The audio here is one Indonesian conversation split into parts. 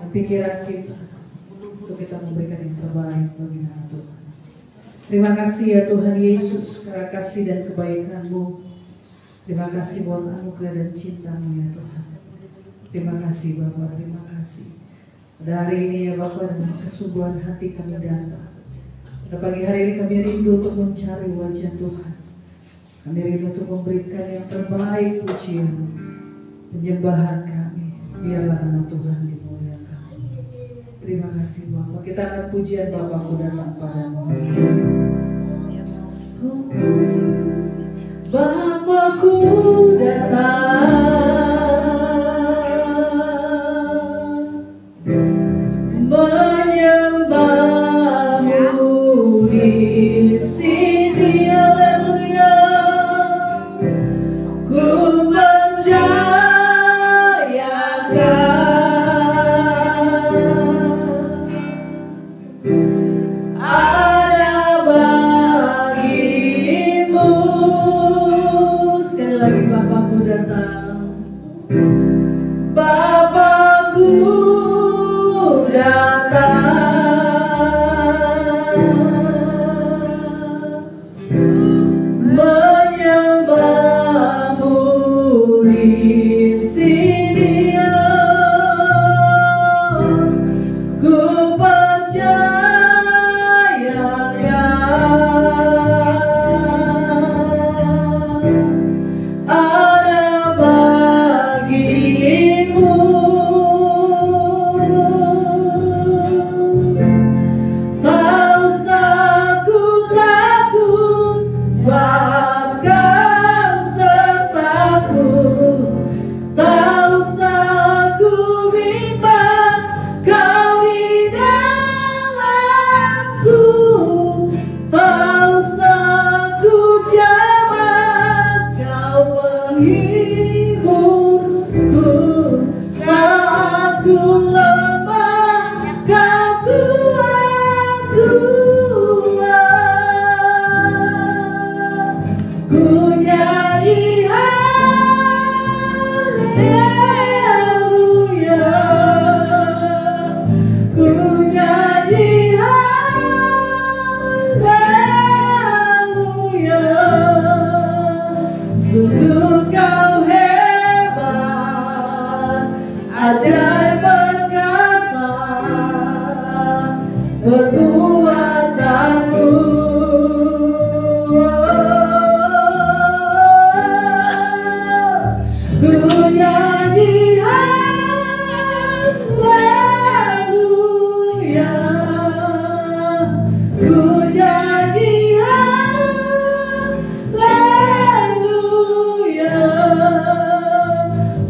pikiran kita untuk kita memberikan yang terbaik bagi nama Tuhan. Terima kasih ya Tuhan Yesus, karena kasih dan kebaikan-Mu. Terima kasih buat anugerah dan cinta-Mu ya Tuhan. Terima kasih Bapa, terima kasih. Pada hari ini ya Bapa, dengan kesungguhan hati kami datang. Pada pagi hari ini kami rindu untuk mencari wajah Tuhan. Kami rindu untuk memberikan yang terbaik pujian, penyembahan kami. Biarlah nama Tuhan dimuliakan. Terima kasih Bapa. Kita akan pujian Bapakku datang padamu. Bapakku datang.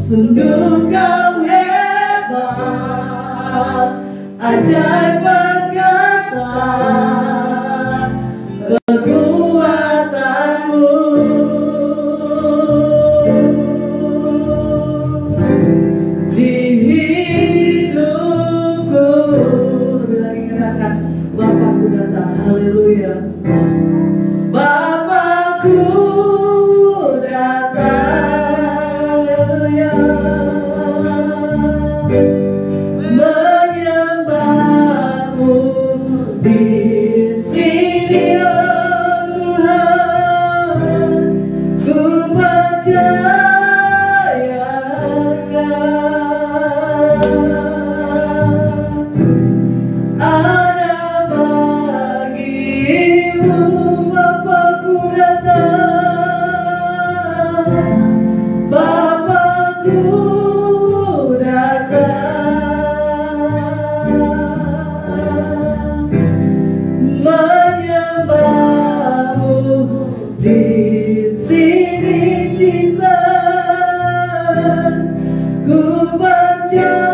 Sungguh kau hebat, ajaib perkasa perbuatanmu. Di hidupku, lebih lagi katakan Bapakku datang, haleluya. Bapakku datang, menyembahmu di sini, oh Tuhan, ku percayakan ada bagimu. Bapakku datang, Bapakku menyembahmu di sini, Jesus, ku percayakan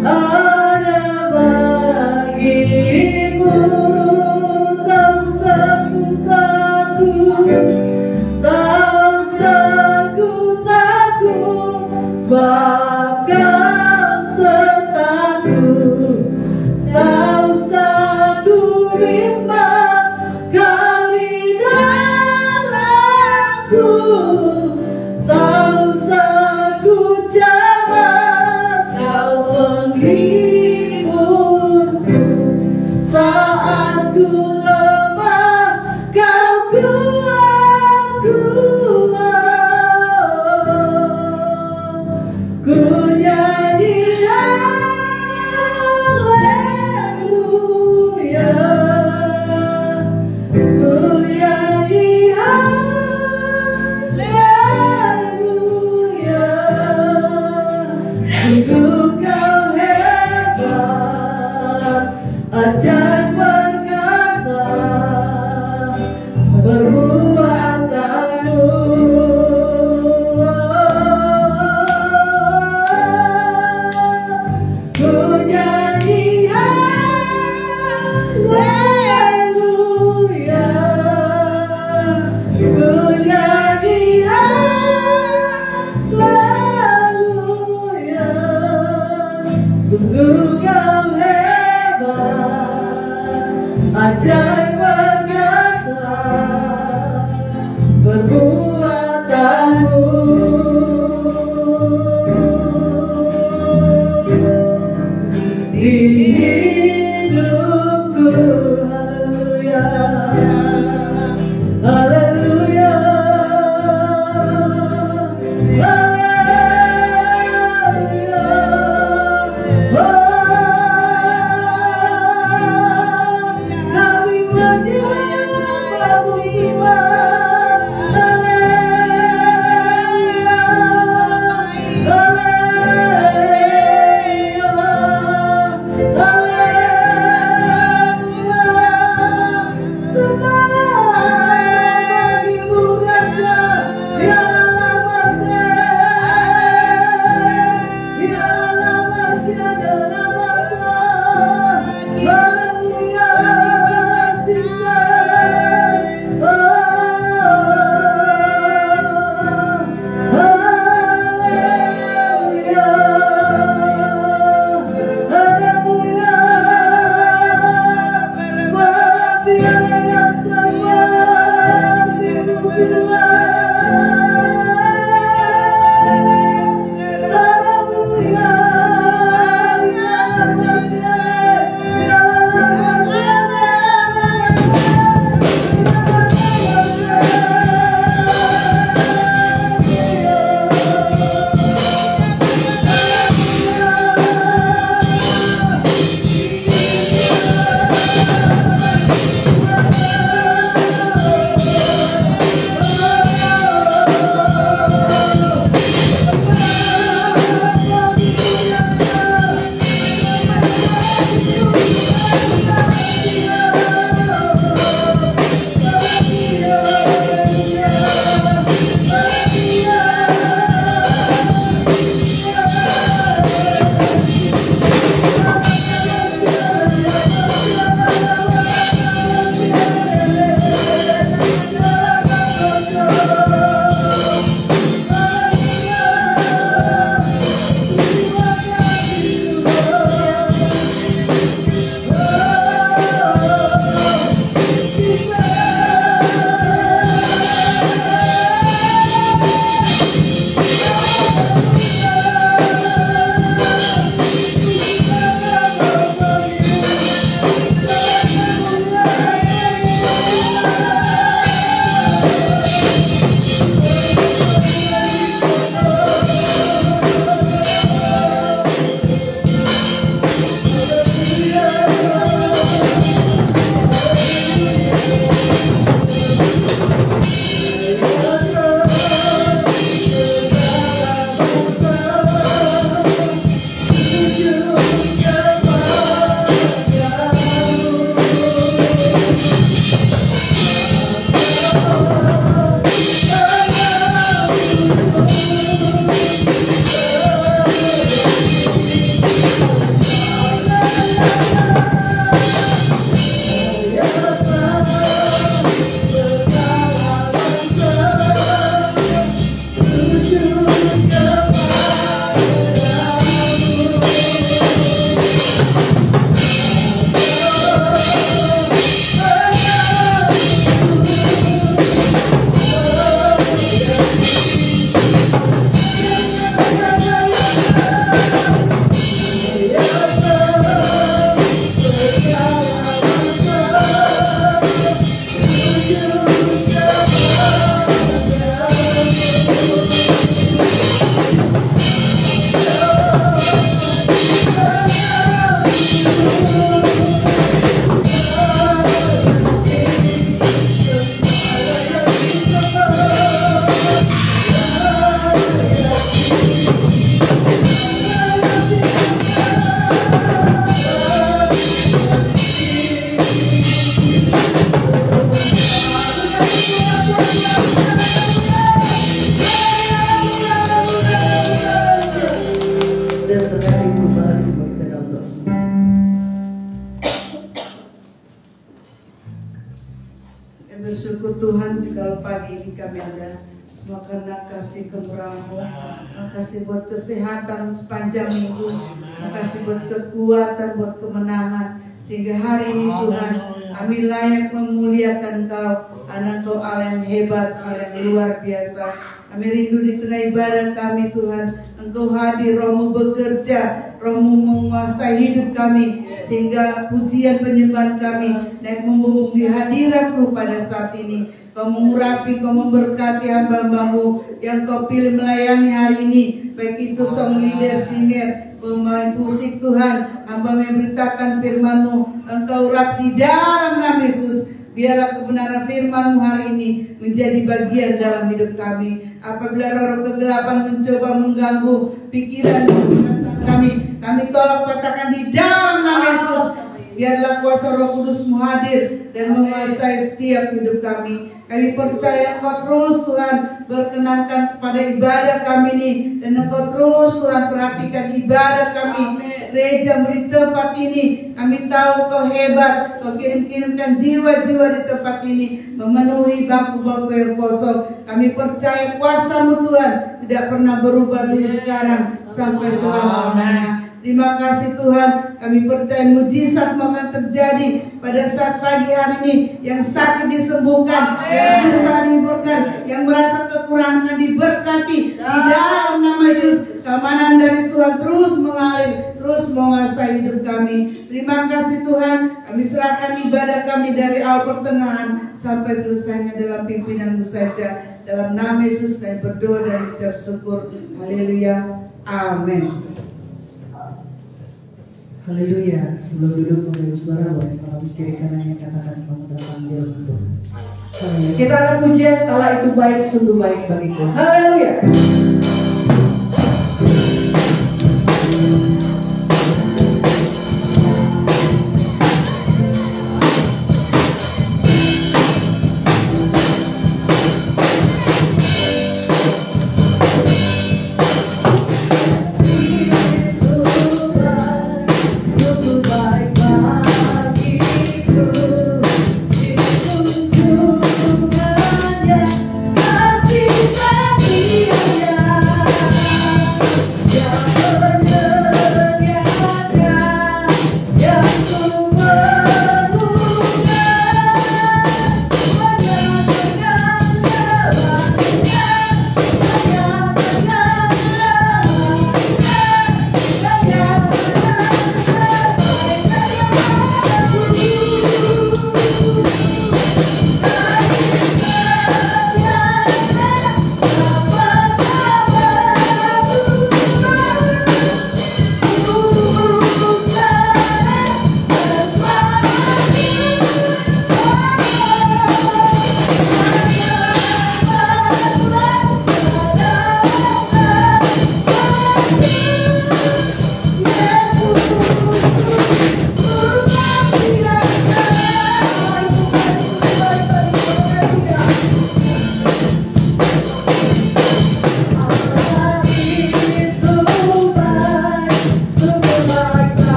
ada bagimu. Tak usah ku takut, tak usah ku takut, sebab kau sertaku. Tak usah ku bimbang, kau di dalamku. pagi ini kami ada semua karena kasih kemurahan-Mu. Makasih buat kesehatan sepanjang minggu. Makasih buat kekuatan, buat kemenangan. Sehingga hari ini Tuhan, kami layak memuliakan Engkau. Karena Engkau Allah yang hebat, Allah yang luar biasa. Kami rindu di tengah ibadah kami Tuhan. Engkau hadir, Roh-Mu bekerja, Roh-Mu menguasai hidup kami. Sehingga pujian penyembahan kami naik membumbung di hadirat-Mu pada saat ini. Kau mengurapi, Kau memberkati hamba-Hamba-Mu yang Kau pilih melayani hari ini. Baik itu song leader, singer, pemain musik Tuhan. Hamba memberitakan firman-Mu. Engkau urapi di dalam nama Yesus. Biarlah kebenaran firman-Mu hari ini menjadi bagian dalam hidup kami. Apabila roh kegelapan mencoba mengganggu pikiran kami tolak katakan di dalam nama Yesus. Biarlah kuasa Roh Kudus-Mu hadir dan menguasai setiap hidup kami. Kami percaya Engkau terus Tuhan berkenankan kepada ibadah kami ini. Dan Engkau terus Tuhan perhatikan ibadah kami. Gereja di tempat ini. Kami tahu Kau hebat. Kau kirimkan jiwa-jiwa di tempat ini. Memenuhi bangku-bangku yang kosong. Kami percaya kuasa-Mu Tuhan tidak pernah berubah dulu sekarang sampai selama-lamanya. Terima kasih Tuhan, kami percaya mujizat akan terjadi pada saat pagi hari ini. Yang sakit disembuhkan, yang susah dihiburkan, yang merasa kekurangan diberkati. Di dalam nama Yesus, keamanan dari Tuhan terus mengalir, terus menguasai hidup kami. Terima kasih Tuhan, kami serahkan ibadah kami dari awal pertengahan sampai selesainya dalam pimpinan-Mu saja. Dalam nama Yesus kami berdoa dan ucap syukur. Haleluya, amin. Haleluya. Sebelum duduk Bapak Saudara boleh salam kiri kanannya katakan selamat datang di dalam Tuhan. Haleluya. Kita akan pujian Allah itu baik, sungguh baik bagiku. Haleluya. Kasih setia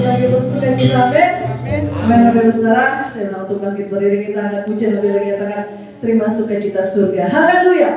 lagi bersuka cita, amin. Amin, Bapak Saudara. Saya mau untuk bangkit berdiri, kita akan puji lebih lagi katakan terima sukacita surga. Haleluya.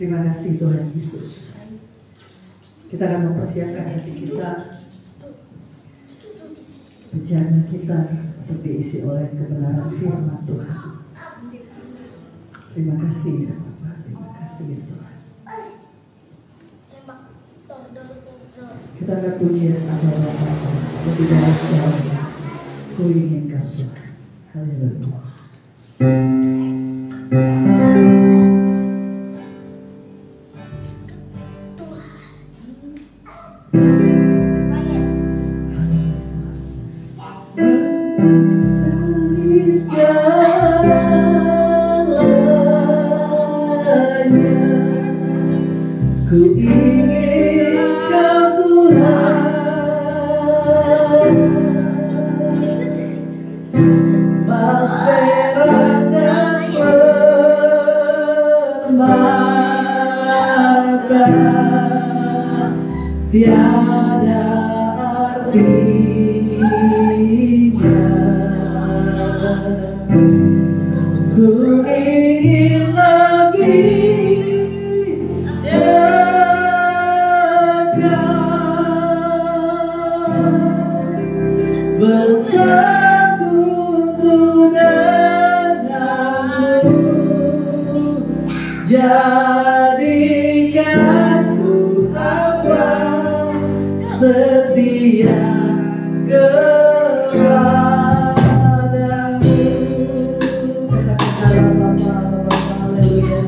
Terima kasih Tuhan Yesus. Kita akan mempersiapkan hati kita, perjalanan kita untuk diisi oleh kebenaran firman Tuhan. Terima kasih ya Bapak, terima kasih ya Tuhan. Kita akan puji nama Bapak lebih dari segalanya. Ku ingin kasih. Haleluya. Ku ingin kau Tuhan, mas perak dan permata, tiada artinya. Ku ingin lebih jadikanku hamba setia kepadamu. Katakan Bapa, haleluya.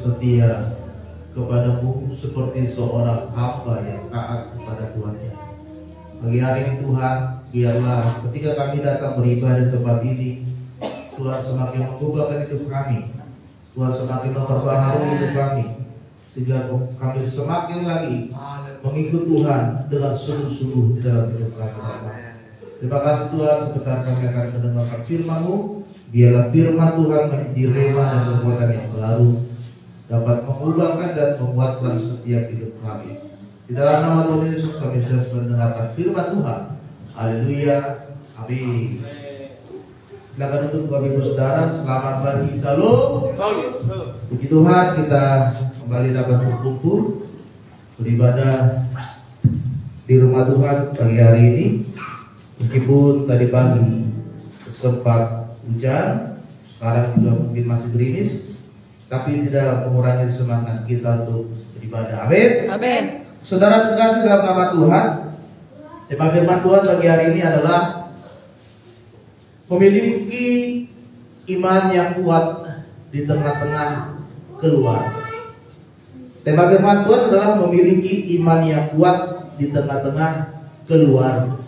setia kepadamu seperti seorang hamba yang taat kepada Tuhannya. Pagi hari ini Tuhan, biarlah ketika kami datang beribadah di tempat ini, Tuhan semakin mengubahkan hidup kami, Tuhan semakin memperbaharui hidup kami, sehingga kami semakin lagi mengikut Tuhan dengan sungguh-sungguh di dalam hidup kami. Terima kasih Tuhan, sebentar kami akan mendengarkan firman-Mu. Biarlah firman Tuhan menjadi rema dan kekuatan yang baru, dapat mengubahkan dan menguatkan setiap hidup kami. Di dalam nama Tuhan Yesus kami sudah mendengarkan firman Tuhan. Haleluya, amin. Silakan untuk Bapak Ibu Saudara, selamat pagi, salam. Puji Tuhan, kita kembali dapat berkumpul beribadah di rumah Tuhan pagi hari ini. Meskipun tadi pagi sempat hujan, sekarang juga mungkin masih gerimis, tapi tidak mengurangi semangat kita untuk beribadah. Amin. Amin. Saudara terkasih dalam nama Tuhan, tema firman Tuhan bagi hari ini adalah memiliki iman yang kuat di tengah-tengah keluarga. Tema firman Tuhan adalah memiliki iman yang kuat di tengah-tengah keluarga.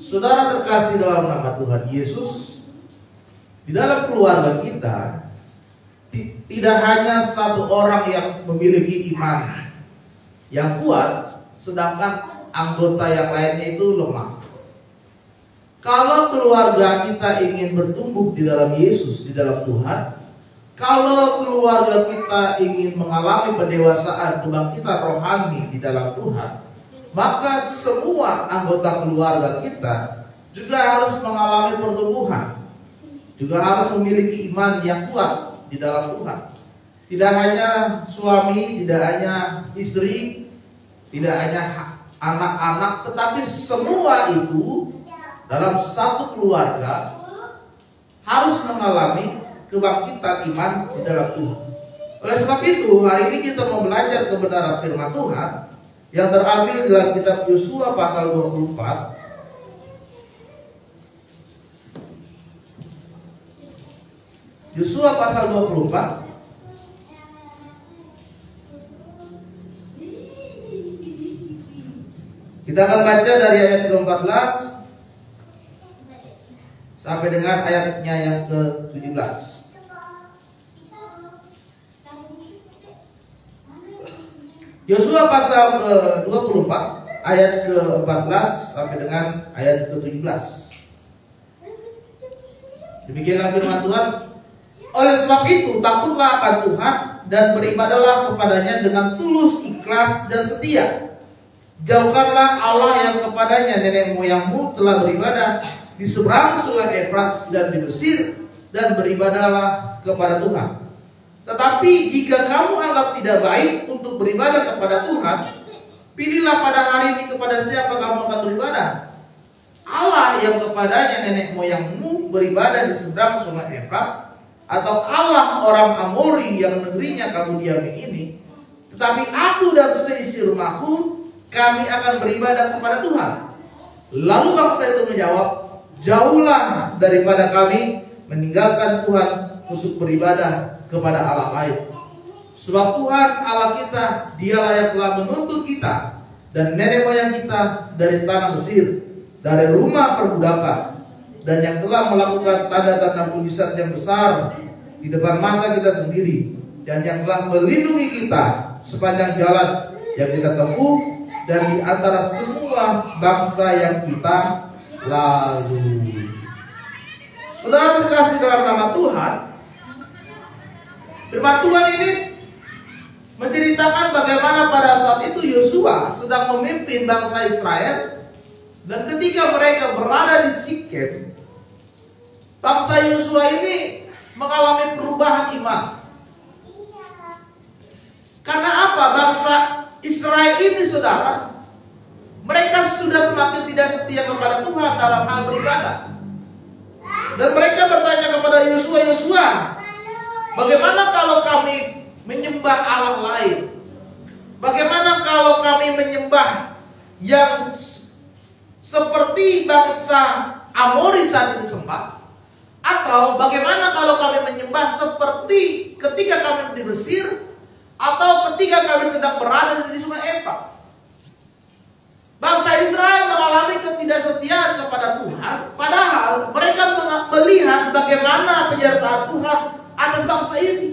Saudara terkasih dalam nama Tuhan Yesus, di dalam keluarga kita tidak hanya satu orang yang memiliki iman yang kuat, sedangkan anggota yang lainnya itu lemah. Kalau keluarga kita ingin bertumbuh di dalam Yesus, di dalam Tuhan, kalau keluarga kita ingin mengalami pendewasaan, kebangkitan rohani di dalam Tuhan, maka semua anggota keluarga kita juga harus mengalami pertumbuhan, juga harus memiliki iman yang kuat di dalam Tuhan. Tidak hanya suami, tidak hanya istri, tidak hanya anak-anak, tetapi semua itu dalam satu keluarga harus mengalami kebangkitan iman di dalam Tuhan. Oleh sebab itu, hari ini kita mau belajar kebenaran firman Tuhan yang terambil dalam kitab Yosua pasal 24. Yosua pasal 24. Kita akan baca dari ayat ke-14 sampai dengan ayatnya yang ke-17. Yosua pasal ke-24 ayat ke-14 sampai dengan ayat ke-17. Demikianlah firman Tuhan. Oleh sebab itu, takutlah akan Tuhan dan beribadahlah kepadanya dengan tulus, ikhlas dan setia. Jauhkanlah Allah yang kepadanya nenek moyangmu telah beribadah di seberang sungai Efrat dan di Mesir, dan beribadahlah kepada Tuhan. Tetapi jika kamu anggap tidak baik untuk beribadah kepada Tuhan, pilihlah pada hari ini kepada siapa kamu akan beribadah. Allah yang kepadanya nenek moyangmu beribadah di seberang sungai Efrat, atau Allah orang Amori yang negerinya kamu diami ini. Tetapi aku dan seisi rumahku, kami akan beribadah kepada Tuhan. Lalu bangsa itu menjawab, jauhlah daripada kami meninggalkan Tuhan untuk beribadah kepada Allah lain. Sebab Tuhan Allah kita, dialah yang telah menuntut kita dan nenek moyang kita dari tanah Mesir, dari rumah perbudakan, dan yang telah melakukan tanda-tanda mujizat yang besar di depan mata kita sendiri, dan yang telah melindungi kita sepanjang jalan yang kita tempuh dan di antara semua bangsa yang kita lalui. Saudara terkasih dalam nama Tuhan, firman Tuhan ini menceritakan bagaimana pada saat itu Yosua sedang memimpin bangsa Israel, dan ketika mereka berada di Sikem, bangsa Yosua ini mengalami perubahan iman. Karena apa? Bangsa Israel ini, saudara, mereka sudah semakin tidak setia kepada Tuhan dalam hal beribadah. Dan mereka bertanya kepada Yosua, Yosua, bagaimana kalau kami menyembah Allah lain? Bagaimana kalau kami menyembah yang seperti bangsa Amori saat ini sembah? Atau bagaimana kalau kami menyembah seperti ketika kami di Mesir, atau ketika kami sedang berada di sungai Efrat? Bangsa Israel mengalami ketidaksetiaan kepada Tuhan, padahal mereka melihat bagaimana penyertaan Tuhan atas bangsa ini.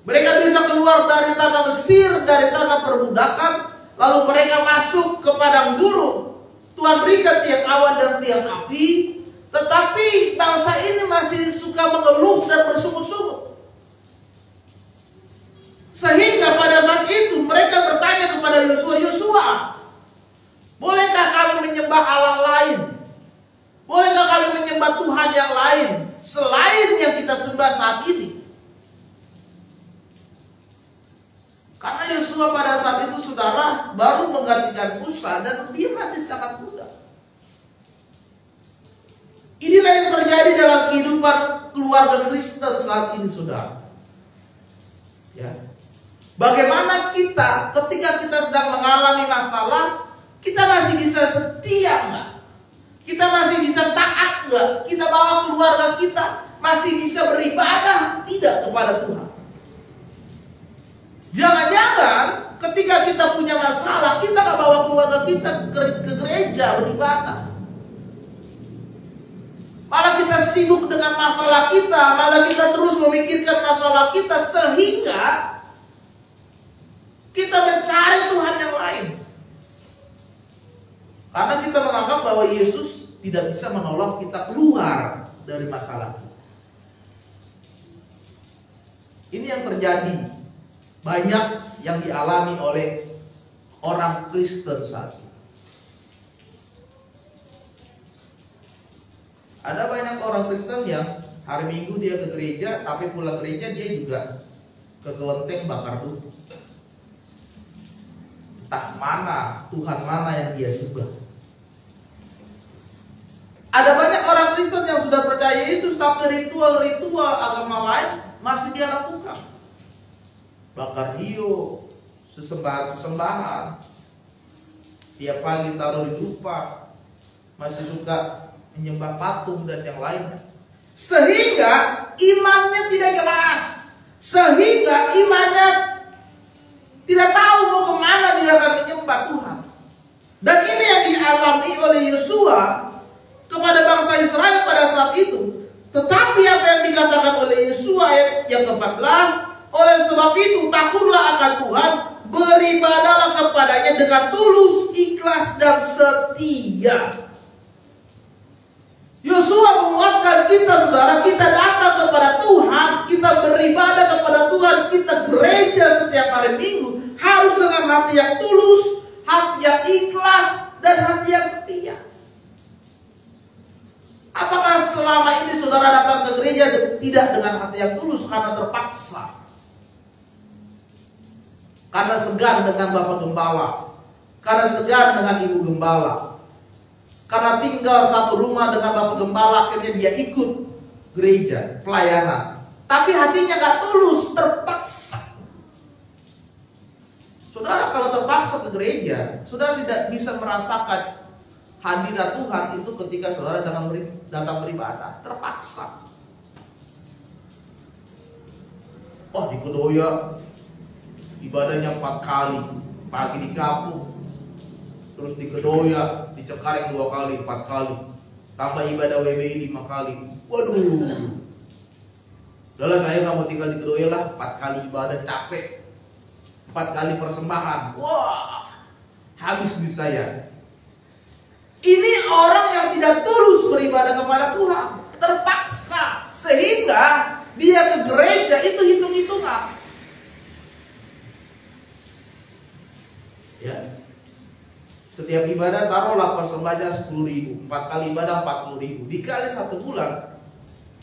Mereka bisa keluar dari tanah Mesir, dari tanah perbudakan, lalu mereka masuk ke padang gurun. Tuhan berikan tiang awan dan tiang api, tetapi bangsa ini masih suka mengeluh dan bersungut-sungut. Sehingga pada saat itu mereka bertanya kepada Yosua, "Yosua, bolehkah kami menyembah Allah lain? Bolehkah kami menyembah Tuhan yang lain selain yang kita sembah saat ini?" Karena Yosua pada saat itu, saudara, baru menggantikan Musa dan dia masih sangat muda. Inilah yang terjadi dalam kehidupan keluarga Kristen saat ini, saudara. Ya. Bagaimana kita ketika kita sedang mengalami masalah, kita masih bisa setia nggak? Kita masih bisa taat nggak? Kita bawa keluarga kita masih bisa beribadah tidak kepada Tuhan? Jangan-jangan ketika kita punya masalah, kita nggak bawa keluarga kita ke gereja beribadah. Malah kita sibuk dengan masalah kita, malah kita terus memikirkan masalah kita sehingga kita mencari Tuhan yang lain. Karena kita menganggap bahwa Yesus tidak bisa menolong kita keluar dari masalah kita. Ini yang terjadi. Banyak yang dialami oleh orang Kristen saat ini. Ada banyak orang Kristen yang hari Minggu dia ke gereja, tapi pulang gereja dia juga ke kelenteng bakar duku. Entah mana, Tuhan mana yang dia sembah. Ada banyak orang Kristen yang sudah percaya Yesus, tapi ritual-ritual agama lain masih dia lakukan. Bakar hiu, sesembahan-sesembahan. Tiap pagi taruh di dupa, masih suka menyembah patung dan yang lainnya. Sehingga imannya tidak jelas. Sehingga imannya tidak tahu mau kemana dia akan menyembah Tuhan. Dan ini yang dialami oleh Yosua kepada bangsa Israel pada saat itu. Tetapi apa yang dikatakan oleh Yosua ayat yang ke-14, oleh sebab itu takutlah akan Tuhan, beribadahlah kepadanya dengan tulus, ikhlas dan setia. Yosua menguatkan kita, saudara, kita datang kepada Tuhan, kita beribadah kepada Tuhan, kita gereja setiap hari Minggu harus dengan hati yang tulus, hati yang ikhlas dan hati yang setia. Apakah selama ini saudara datang ke gereja tidak dengan hati yang tulus karena terpaksa? Karena segan dengan Bapak Gembala, karena segan dengan Ibu Gembala, karena tinggal satu rumah dengan Bapak Gembala, akhirnya dia ikut gereja, pelayanan. Tapi hatinya gak tulus, terpaksa. Saudara kalau terpaksa ke gereja, saudara tidak bisa merasakan hadirat Tuhan itu ketika saudara datang beribadah, terpaksa. Oh, di Kedoya ibadahnya 4 kali, pagi di kampung, terus di Kedoya, di Cengkareng 2 kali, 4 kali, tambah ibadah WBI 5 kali. Waduh, udahlah saya nggak mau tinggal di Kedoya lah, 4 kali ibadah capek, 4 kali persembahan, wah, habis duit saya. Ini orang yang tidak tulus beribadah kepada Tuhan, terpaksa, sehingga dia ke gereja itu hitung-hitungan. Ya. Setiap ibadah taruhlah persembahannya 10.000, 4 kali ibadah 40.000, dikali 1 bulan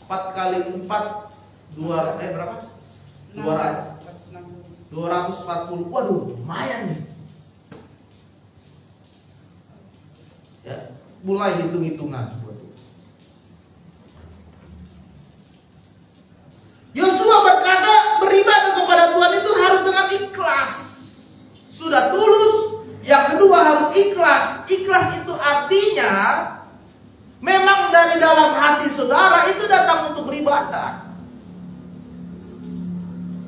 4 kali 4 berapa? 240. Waduh, lumayan nih. Ya, mulai hitung-hitungan. Yosua berkata beribadah kepada Tuhan itu harus dengan ikhlas. Sudah tulus. Yang kedua harus ikhlas. Ikhlas itu artinya memang dari dalam hati saudara itu datang untuk beribadah.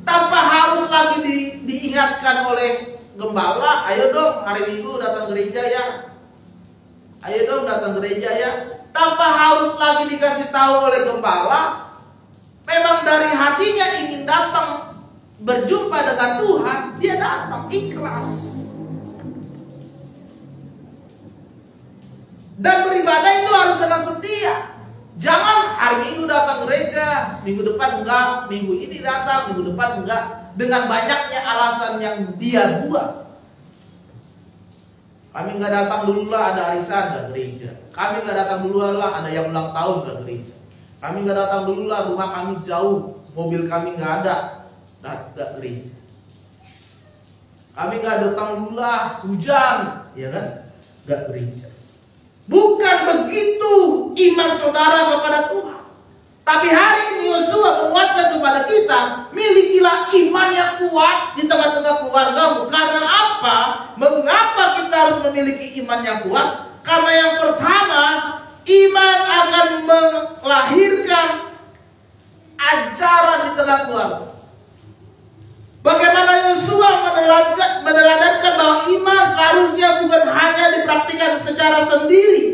Tanpa harus lagi diingatkan oleh gembala, ayo dong hari Minggu datang gereja ya. Ayo dong datang gereja ya. Tanpa harus lagi dikasih tahu oleh gembala, memang dari hatinya ingin datang berjumpa dengan Tuhan, dia datang ikhlas. Dan beribadah itu harus dengan setia. Jangan hari Minggu datang gereja, minggu depan enggak, minggu ini datang, minggu depan enggak, dengan banyaknya alasan yang dia buat. Kami nggak datang dulu lah, ada arisan nggak gereja. Kami nggak datang dulu lah, ada yang ulang tahun nggak gereja. Kami nggak datang dulu lah, rumah kami jauh, mobil kami nggak ada, nggak gereja. Kami nggak datang dulu lah, hujan, ya kan, nggak gereja. Bukan begitu iman saudara kepada Tuhan. Tapi hari ini Yosua menguatkan kepada kita, milikilah iman yang kuat di tengah-tengah keluargamu. Karena apa? Mengapa kita harus memiliki iman yang kuat? Karena yang pertama, iman akan melahirkan ajaran di tengah keluarga. Bagaimana Yosua meneladankan bahwa iman seharusnya bukan hanya dipraktikkan secara sendiri,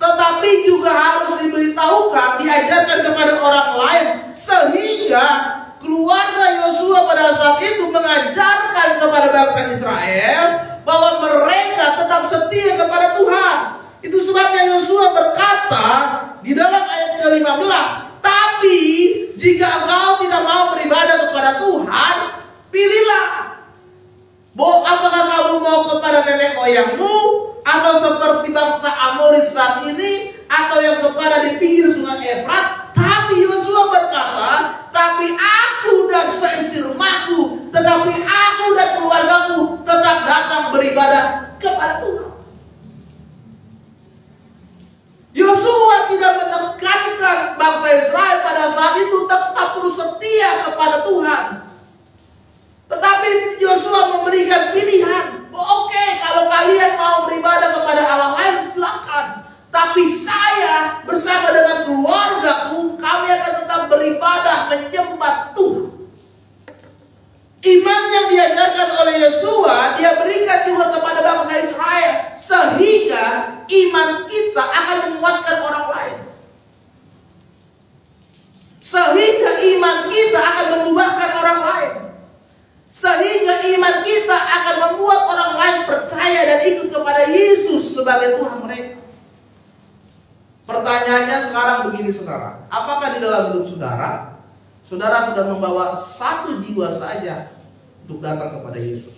tetapi juga harus diberitahukan, diajarkan kepada orang lain, sehingga keluarga Yosua pada saat itu mengajarkan kepada bangsa Israel bahwa mereka tetap setia kepada Tuhan. Itu sebabnya Yosua berkata di dalam ayat ke-15, tapi jika engkau tidak mau beribadah kepada Tuhan, pilihlah, apakah kamu mau kepada nenek moyangmu, atau seperti bangsa Amoris saat ini, atau yang kepada di pinggir sungai Efrat. Tapi Yosua berkata, tapi aku dan seisi rumahku, tetapi aku dan keluargaku tetap datang beribadah kepada Tuhan. Yosua tidak menekankan bangsa Israel pada saat itu tetap terus setia kepada Tuhan. Tetapi Yosua memberikan pilihan. Oke, kalau kalian mau beribadah kepada Allah lain, silakan. Tapi saya bersama dengan keluargaku, kami akan tetap beribadah menyembah Tuhan. Iman yang diajarkan oleh Yosua, dia berikan juga kepada bangsa Israel, sehingga iman kita akan menguatkan orang lain. Sehingga iman kita akan mengubahkan orang lain. Sehingga iman kita akan membuat orang lain percaya dan ikut kepada Yesus sebagai Tuhan mereka. Pertanyaannya sekarang begini saudara, apakah di dalam hidup saudara, saudara sudah membawa satu jiwa saja untuk datang kepada Yesus?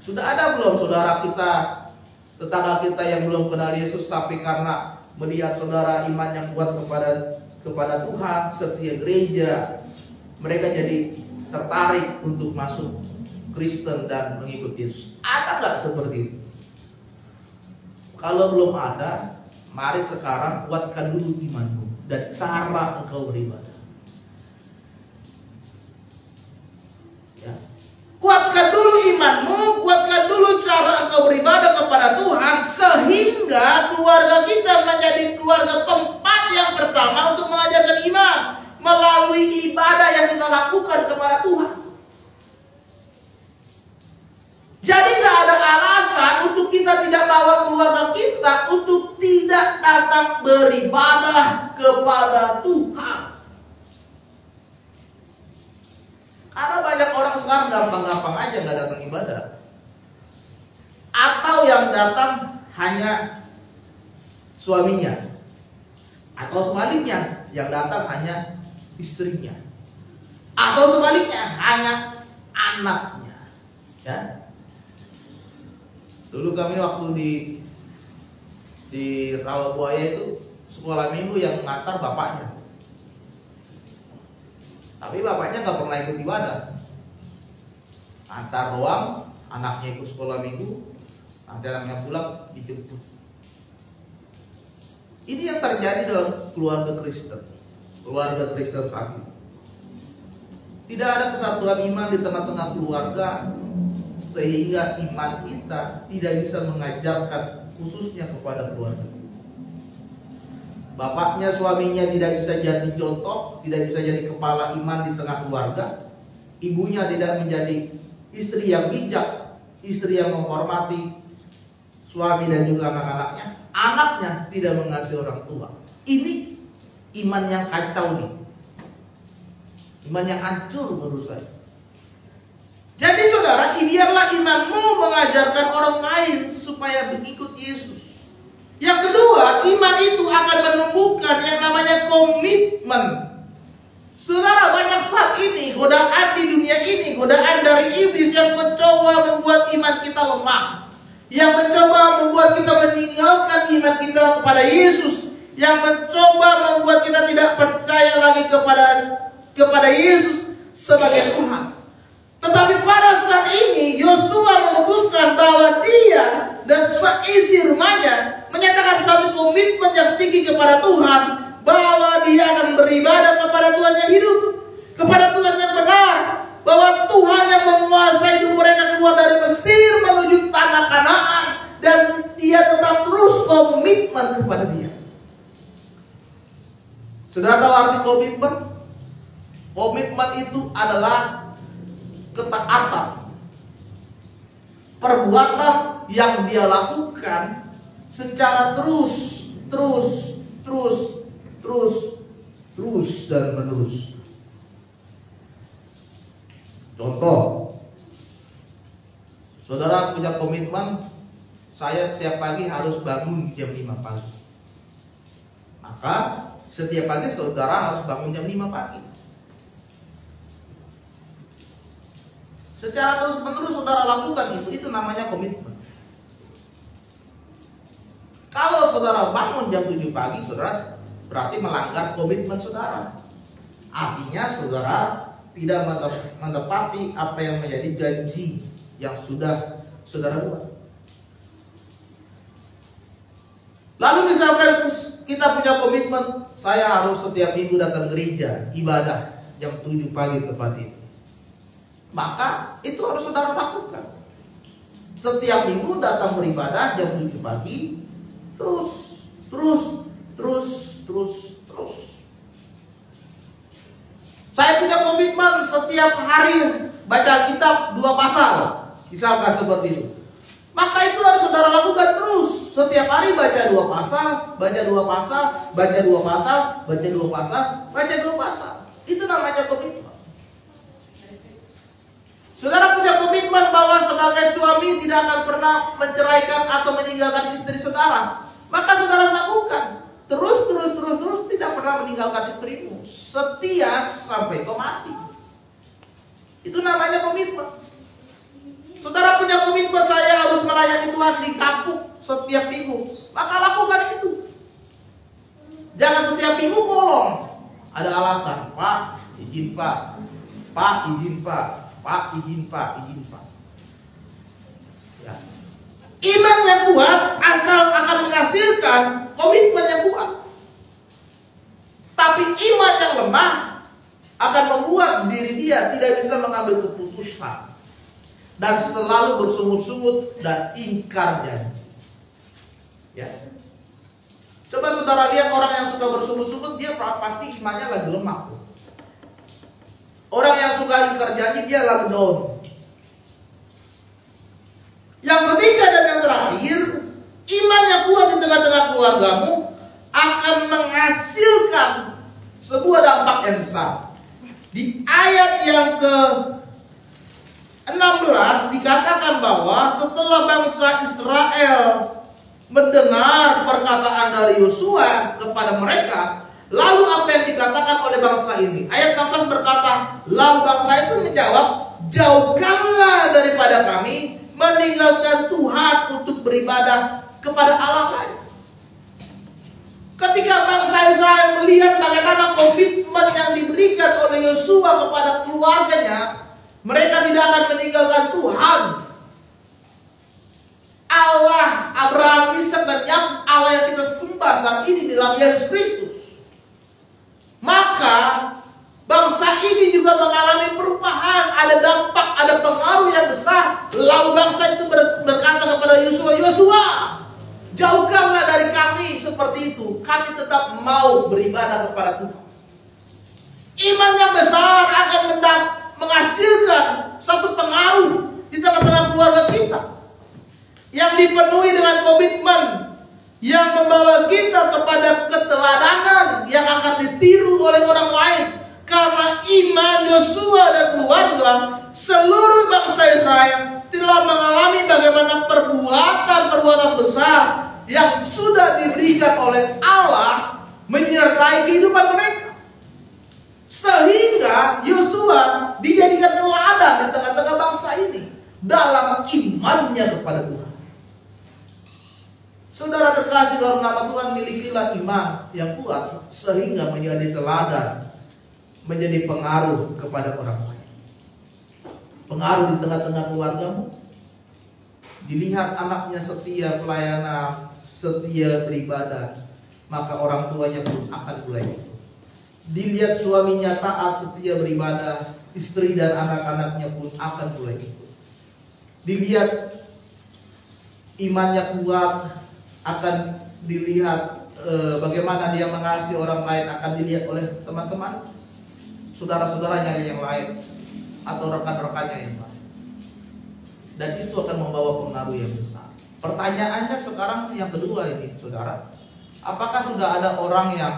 Sudah ada belum saudara kita, tetangga kita yang belum kenal Yesus, tapi karena melihat saudara iman yang kuat kepada Tuhan, setia gereja, mereka jadi tertarik untuk masuk Kristen dan mengikut Yesus? Ada nggak seperti itu? Kalau belum ada, mari sekarang kuatkan dulu imanmu dan cara engkau beribadah. Ya. Kuatkan dulu imanmu, kuatkan dulu cara engkau beribadah kepada Tuhan, sehingga keluarga kita menjadi keluarga tempat yang pertama untuk mengajarkan iman melalui ibadah yang kita lakukan kepada Tuhan. Jadi gak ada alasan untuk kita tidak bawa keluarga kita untuk tidak datang beribadah kepada Tuhan. Karena banyak orang sekarang gampang-gampang aja gak datang ibadah. Atau yang datang hanya suaminya, atau sebaliknya yang datang hanya istrinya, atau sebaliknya hanya anaknya. Ya. Dulu kami waktu di Rawabuaya itu sekolah minggu yang ngantar bapaknya, tapi bapaknya nggak pernah ikut ibadah. Antar doang, anaknya ikut sekolah minggu, nanti anaknya pulang dijemput. Ini yang terjadi dalam keluarga Kristen. Keluarga Kristen saat ini tidak ada kesatuan iman di tengah-tengah keluarga, sehingga iman kita tidak bisa mengajarkan khususnya kepada keluarga. Bapaknya, suaminya tidak bisa jadi contoh, tidak bisa jadi kepala iman di tengah keluarga. Ibunya tidak menjadi istri yang bijak, istri yang menghormati suami dan juga anak-anaknya. Anaknya tidak mengasihi orang tua. Ini iman yang kacau nih. Iman yang hancur menurut saya. Jadi saudara, ideallah imanmu mengajarkan orang lain supaya mengikut Yesus. Yang kedua, iman itu akan menumbuhkan yang namanya komitmen. Saudara, banyak saat ini godaan di dunia ini, godaan dari iblis yang mencoba membuat iman kita lemah, yang mencoba membuat kita meninggalkan iman kita kepada Yesus, yang mencoba membuat kita tidak percaya lagi kepada Yesus sebagai Tuhan. Tetapi pada saat ini Yosua memutuskan bahwa dia dan seisi rumahnya menyatakan satu komitmen yang tinggi kepada Tuhan, bahwa dia akan beribadah kepada Tuhan yang hidup, kepada Tuhan yang benar, bahwa Tuhan yang menguasai hidup mereka keluar dari Mesir menuju tanah Kanaan, dan dia tetap terus komitmen kepada dia. Saudara tahu arti komitmen? Komitmen itu adalah ketaatan, perbuatan yang dia lakukan secara terus dan menerus. Contoh, saudara punya komitmen, saya setiap pagi harus bangun jam 5 pagi. Maka setiap pagi saudara harus bangun jam 5 pagi. Secara terus menerus saudara lakukan itu namanya komitmen. Kalau saudara bangun jam 7 pagi, saudara berarti melanggar komitmen saudara. Artinya saudara tidak menepati apa yang menjadi janji yang sudah saudara buat. Lalu misalkan kita punya komitmen, saya harus setiap minggu datang gereja, ibadah jam 7 pagi tepat itu. Maka itu harus saudara lakukan. Setiap minggu datang beribadah jam 7 pagi, terus. Saya punya komitmen setiap hari baca kitab 2 pasal, misalkan seperti itu. Maka itu harus saudara lakukan terus. Setiap hari baca 2 pasal, baca 2 pasal, baca 2 pasal, baca 2 pasal, baca 2 pasal. Itu namanya komitmen. Saudara punya komitmen bahwa sebagai suami tidak akan pernah menceraikan atau meninggalkan istri saudara. Maka saudara lakukan terus tidak pernah meninggalkan istrimu, setia sampai kau mati. Itu namanya komitmen. Saudara punya komitmen, saya harus melayani Tuhan di kampung setiap minggu. Maka lakukan itu. Jangan setiap minggu bolong. Ada alasan, Pak, izin Pak. Pak, izin Pak. Pak, izin Pak. Ya. Iman yang kuat asal akan menghasilkan komitmen yang kuat. Tapi iman yang lemah akan membuat diri dia tidak bisa mengambil keputusan dan selalu bersungut-sungut dan ingkar janji. Ya. Coba saudara lihat orang yang suka bersungut-sungut, dia pasti imannya lagi lemah. Orang yang suka ingkar janji, dia lagi down. Yang ketiga dan yang terakhir, iman yang kuat di tengah-tengah keluargamu akan menghasilkan sebuah dampak yang besar. Di ayat yang ke-16 dikatakan bahwa setelah bangsa Israel mendengar perkataan dari Yosua kepada mereka, lalu apa yang dikatakan oleh bangsa ini? Ayat 16 berkata, lalu bangsa itu menjawab, jauhkanlah daripada kami meninggalkan Tuhan untuk beribadah kepada Allah lain. Ketika bangsa Israel melihat bagaimana komitmen yang diberikan oleh Yosua kepada keluarganya, mereka tidak akan meninggalkan Tuhan, Allah Abraham, Ishak dan Yakub, Allah yang kita sembah saat ini dalam Yesus Kristus. Maka bangsa ini juga mengalami perubahan, ada dampak, ada pengaruh yang besar. Lalu bangsa itu berkata kepada Yosua, jauhkanlah dari kami seperti itu. Kami tetap mau beribadah kepada Tuhan. Iman yang besar akan menghasilkan satu pengaruh di tengah-tengah keluarga kita yang dipenuhi dengan komitmen yang membawa kita kepada keteladanan yang akan ditiru oleh orang lain. Karena iman Yosua dan keluarga, seluruh bangsa Israel telah mengalami bagaimana perbuatan-perbuatan besar yang sudah diberikan oleh Allah menyertai kehidupan mereka. Sehingga Yosua dijadikan teladan di tengah-tengah bangsa ini dalam imannya kepada Tuhan. Saudara terkasih dalam nama Tuhan, milikilah iman yang kuat sehingga menjadi teladan, menjadi pengaruh kepada orang lain. Pengaruh di tengah-tengah keluargamu. Dilihat anaknya setia pelayanan, setia beribadah, maka orang tuanya pun akan mulai ikut. Dilihat suaminya taat, setia beribadah, istri dan anak-anaknya pun akan mulai ikut. Dilihat imannya kuat, akan dilihat bagaimana dia mengasihi orang lain, akan dilihat oleh teman-teman, saudara-saudaranya yang lain, atau rekan-rekannya yang lain. Dan itu akan membawa pengaruh yang besar. Pertanyaannya sekarang yang kedua ini, saudara, apakah sudah ada orang yang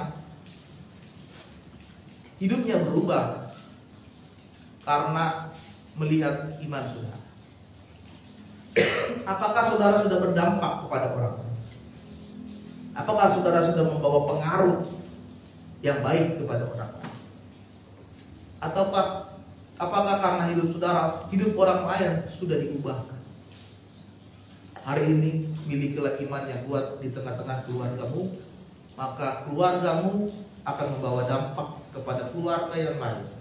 hidupnya berubah karena melihat iman saudara? Apakah saudara sudah berdampak kepada orang lain? Apakah saudara sudah membawa pengaruh yang baik kepada orang lain? Ataukah apakah karena hidup saudara, hidup orang lain sudah diubahkan? Hari ini milikilah iman yang kuat di tengah-tengah keluargamu, maka keluargamu akan membawa dampak kepada keluarga yang lain,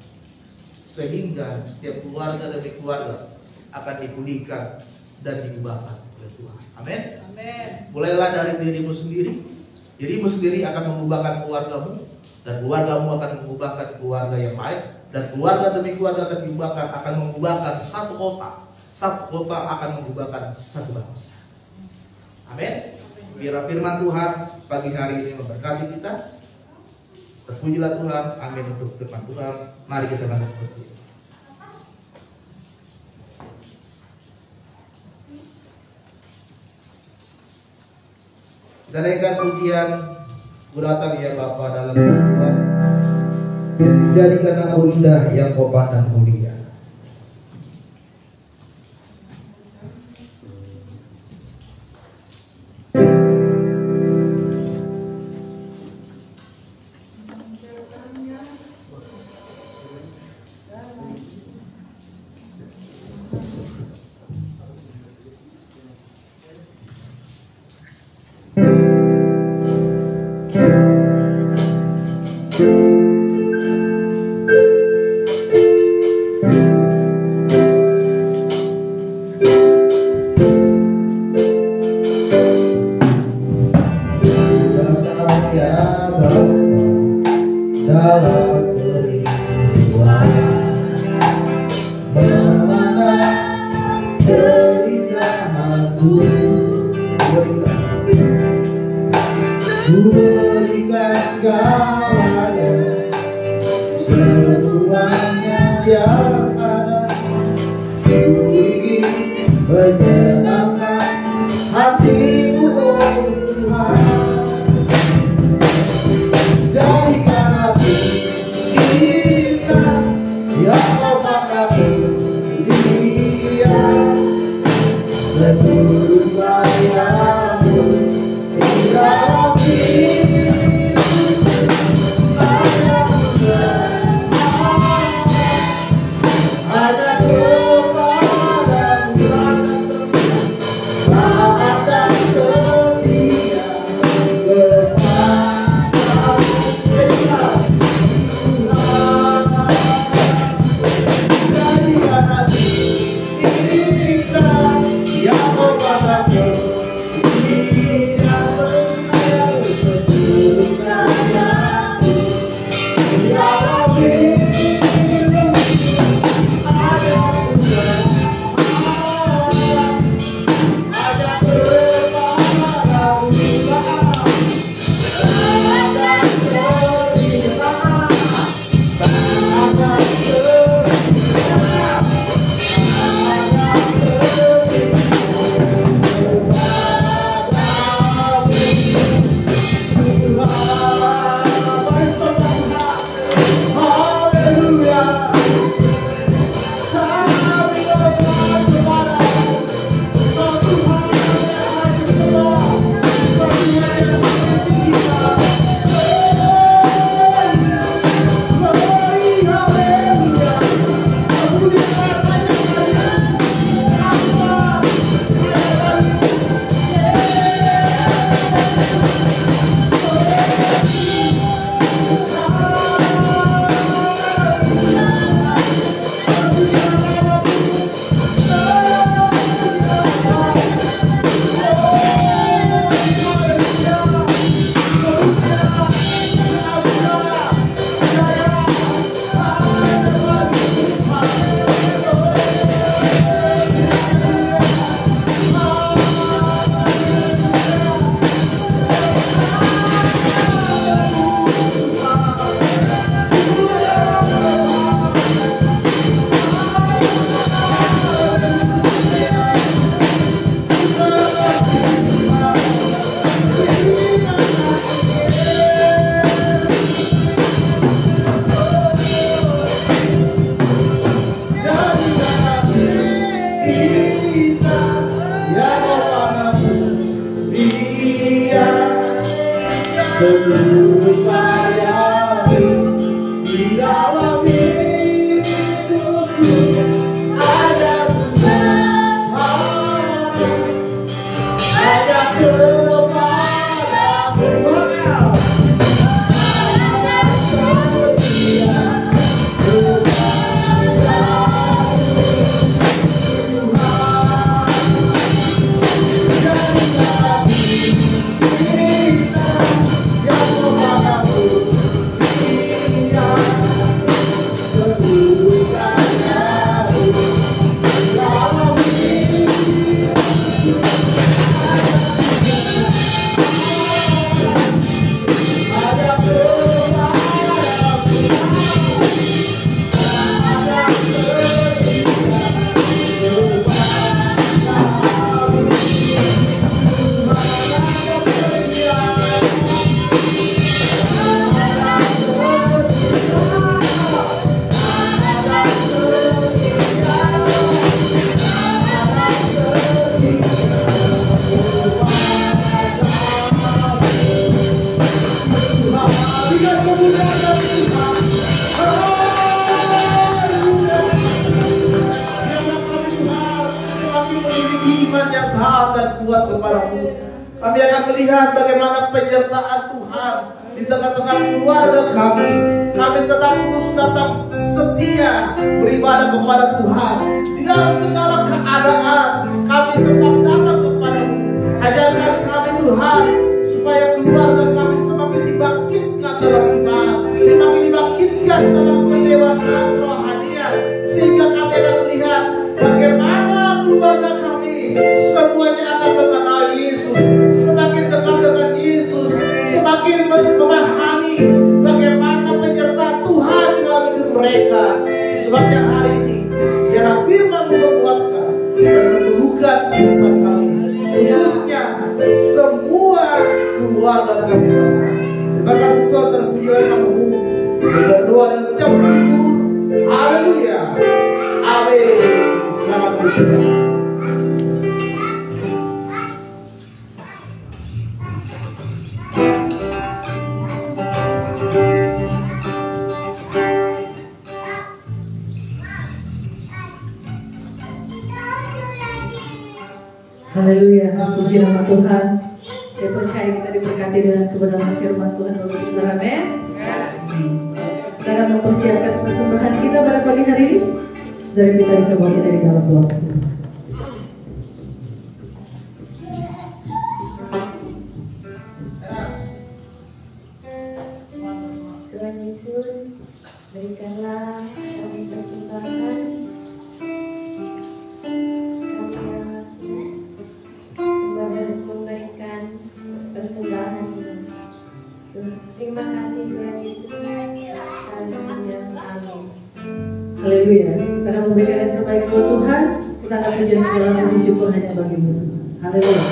sehingga setiap keluarga demi keluarga akan dipulihkan dan diubahkan oleh Tuhan. Amin. Amin. Mulailah dari dirimu sendiri. Dirimu sendiri akan mengubahkan keluargamu, dan keluargamu akan mengubahkan keluarga yang lain, dan keluarga demi keluarga akan diubahkan, akan mengubahkan satu kota. Satu kota akan mengubahkan satu bangsa. Amin. Biarlah firman Tuhan pagi hari ini memberkati kita. Terpujilah Tuhan. Amin untuk firman Tuhan. Mari kita bangun berdiri. Kita naikkan pujian Kudatang ya Bapa dalam Tuhan. Jadikan nama indah yang kau pandang mulia. Kami akan melihat bagaimana penyertaan Tuhan di tengah-tengah keluarga kami. Kami tetap setia beribadah kepada Tuhan. Di dalam segala keadaan kami tetap datang kepadamu. Ajarkan kami Tuhan, supaya keluarga kami semakin dibangkitkan dalam iman, semakin dibangkitkan dalam pendewasaan kerohanian, sehingga kami akan melihat bagaimana keluarga kami semuanya akan mengenal Yesus, semakin dekat dengan Yesus, semakin memahami bagaimana penyertaan Tuhan di dalam hidup mereka. Sebabnya hari ini biarlah firman menguatkan dan meneguhkan kehidupan kami, khususnya semua keluarga kami. Terima kasih Tuhan, terpujilah nama-Mu. Berdoa dan ucap syukur. Haleluya. Amin. Selamat berdoa. Haleluya, puji nama Tuhan. Saya percaya kita diberkati dengan kebenaran firman Tuhan. Bapak Saudara, amin. Kita akan mempersiapkan persembahan kita pada pagi hari ini. Dari kita bisa bawa kita di dalam doa persembahan. Tuhan Yesus, berikanlah kami persembahan. Terima kasih Tuhan Yesus. Haleluya. Kita akan memberikan yang terbaik buat Tuhan. Kita akan pujian segala puji syukur hanya bagi-Mu. Haleluya.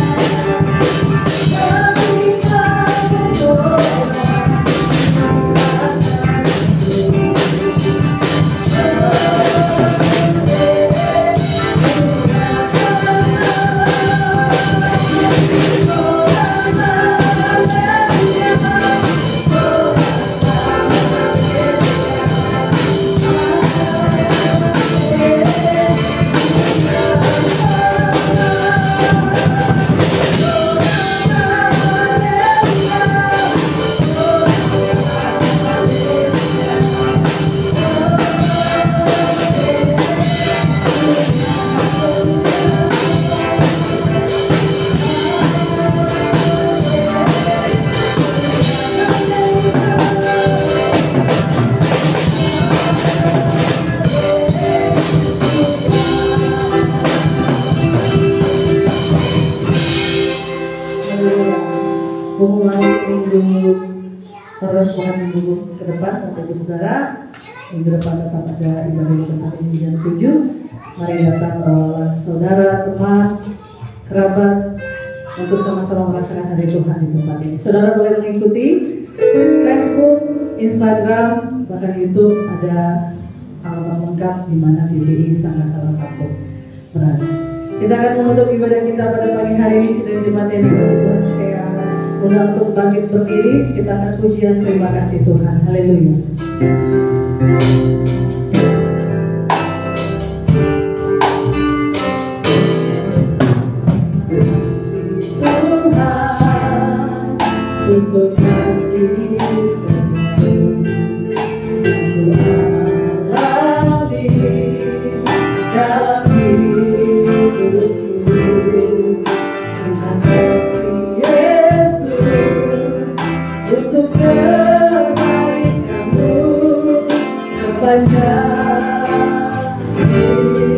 Terima minggu ke depan Bapak Ibu Saudara. Minggu depan tetap ada ibadah di tempat ini jam 7. Mari datang bawa saudara, teman, kerabat untuk sama-sama merasakan hari Tuhan di tempat ini. Saudara boleh mengikuti Facebook, Instagram, bahkan YouTube ada alamat lengkap di mana GBI sangat salah satu berada. Kita akan menutup ibadah kita pada pagi hari ini. Sedang dinikmati Tuhan, saya undang untuk bangkit berdiri. Kita akan pujian terima kasih Tuhan. Haleluya. Untuk kasih dalam hidupku, terima kasih Yesus untuk kebaikan-Mu sepanjang hidupku.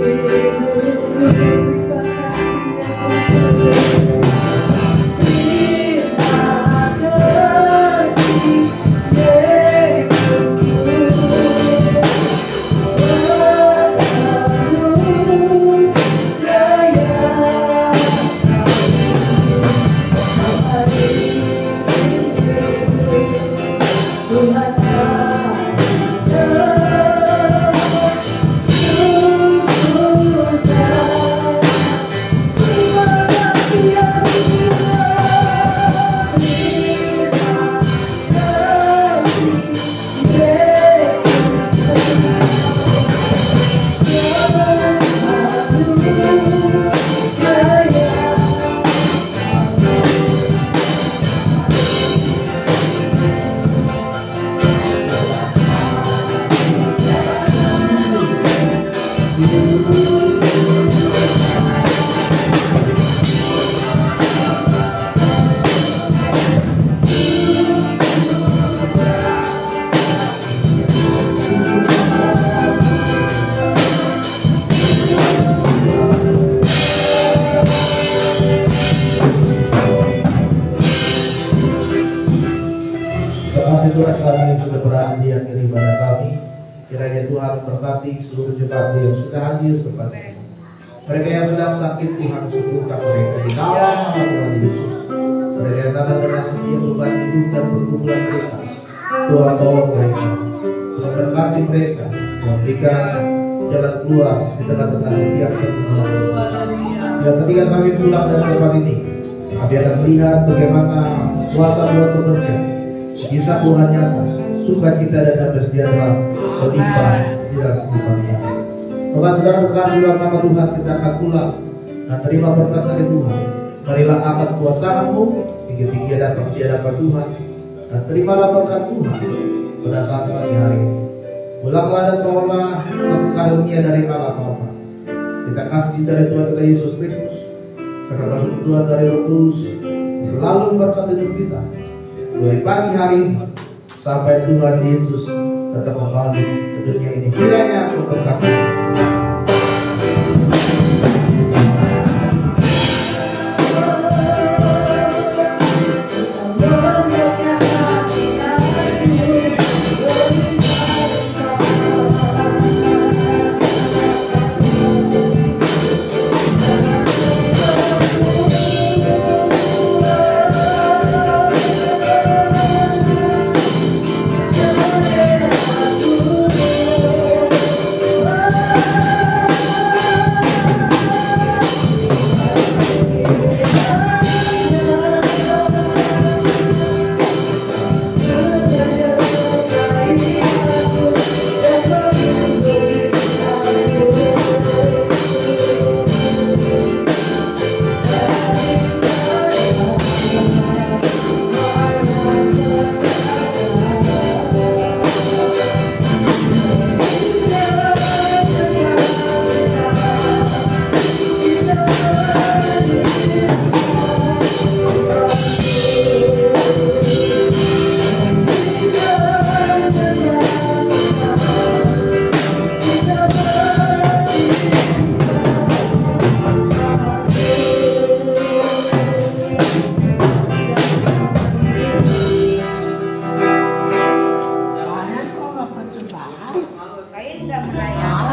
Tuhan kami yang sudah berada di akhir ibadah kami. Kiranya Tuhan berkati seluruh jemaat yang sudah hadir tempat ini. Mereka yang sedang sakit, Tuhan sembuhkan mereka di dalam Tuhan Yesus. Mereka yang datang dengan setiap beban hidup dan pergumulan mereka, Tuhan tolong mereka, Tuhan berkati mereka, Tuhan berikan jalan keluar di tengah-tengah setiap pergumulan. Yang ketika kami pulang dari tempat ini, kami akan melihat bagaimana kuasa Tuhan bekerja. Kisah Tuhan nyata, sukacita dan damai sejahtera berlimpah di dalam kehidupan kita. Maka saudara terkasih dalam nama Tuhan, kita akan pulang dan terima berkat dari Tuhan. Marilah angkat buat tanganmu tinggi-tinggi di hadapan Tuhan dan terimalah berkat Tuhan pada saat pagi hari ini. Pulanglah dan bawalah kasih karunia dari Allah Bapa. Kita kasih dari Tuhan kita Yesus Kristus, serta masuk Tuhan dari Roh Kudus selalu memberkati hidup kita mulai pagi hari ini sampai Tuhan Yesus tetap kembali ke dunia ini. Kiranya memberkati